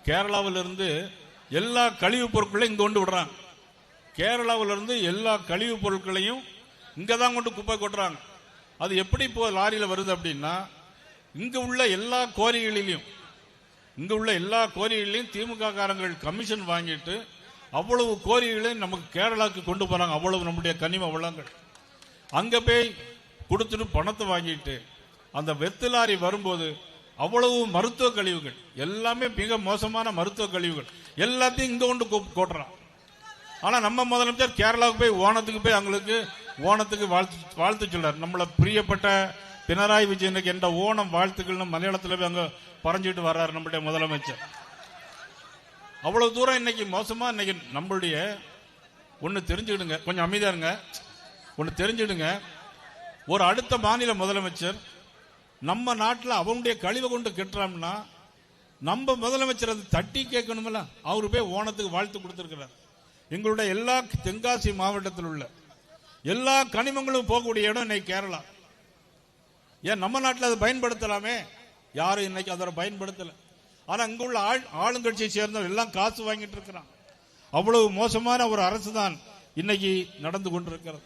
கேரளாவிலிருந்து எல்லா கழிவுப் பொருட்களையும் இங்க கொண்டு விடுறாங்க. கேரளாவிலிருந்து எல்லா கழிவுப் பொருட்களையும் இங்க தான் கொண்டு குப்பை கொட்டுறாங்க. அது எப்படி இப்போ லாரியில் வருது அப்படின்னா, இங்க உள்ள எல்லா கோரிகளிலையும் திமுக காரங்கள் கமிஷன் வாங்கிட்டு அவ்வளவு கோரிகளையும் நமக்கு கேரளாவுக்கு கொண்டு போறாங்க. அவ்வளவு நம்முடைய கனிம வளங்கள் அங்க போய் கொடுத்துட்டு பணத்தை வாங்கிட்டு அந்த வெத்தலாரி வரும்போது அவ்வளவு மருத்துவ கழிவுகள், எல்லாமே மிக மோசமான மருத்துவ கழிவுகள் எல்லாத்தையும் இங்க கொண்டு கொட்டுறான். ஆனா நம்ம முதலமைச்சர் கேரளாவுக்கு போய் ஓணத்துக்கு வாழ்த்து சொல்லார். நம்மள பிரியப்பட்ட பினராயி விஜயனுக்கு என்ற ஓணம் வாழ்த்துக்கள் மலையாளத்தில் போய் அங்க பறஞ்சிட்டு வர்றாரு நம்முடைய முதலமைச்சர். அவ்வளவு தூரம் இன்னைக்கு மோசமா. இன்னைக்கு நம்மளுடைய ஒன்னு தெரிஞ்சுக்கிடுங்க, கொஞ்சம் அமைதியா இருங்க. ஒன்னு தெரிஞ்சுடுங்க, ஒரு அடுத்த மாநில முதலமைச்சர் நம்ம நாட்டில் அவனுடைய கழிவை கொண்டு கெட்டுறான்னா நம்ம முதலமைச்சர் அதை தட்டி கேட்கணும்ல. அவரு போய் ஓணத்துக்கு வாழ்த்து கொடுத்திருக்கிறார். எங்களுடைய எல்லா தென்காசி மாவட்டத்தில் உள்ள எல்லா கனிமங்களும் போகக்கூடிய இடம் இன்னைக்கு கேரளா. ஏன் நம்ம நாட்டில் அதை பயன்படுத்தலாமே? யாரும் இன்னைக்கு அதை பயன்படுத்தல. ஆனா இங்க உள்ள ஆளுங்கட்சியை சேர்ந்தவர் எல்லாம் காசு வாங்கிட்டு இருக்கிறான். அவ்வளவு மோசமான ஒரு அரசு தான் இன்னைக்கு நடந்து கொண்டிருக்கிறது.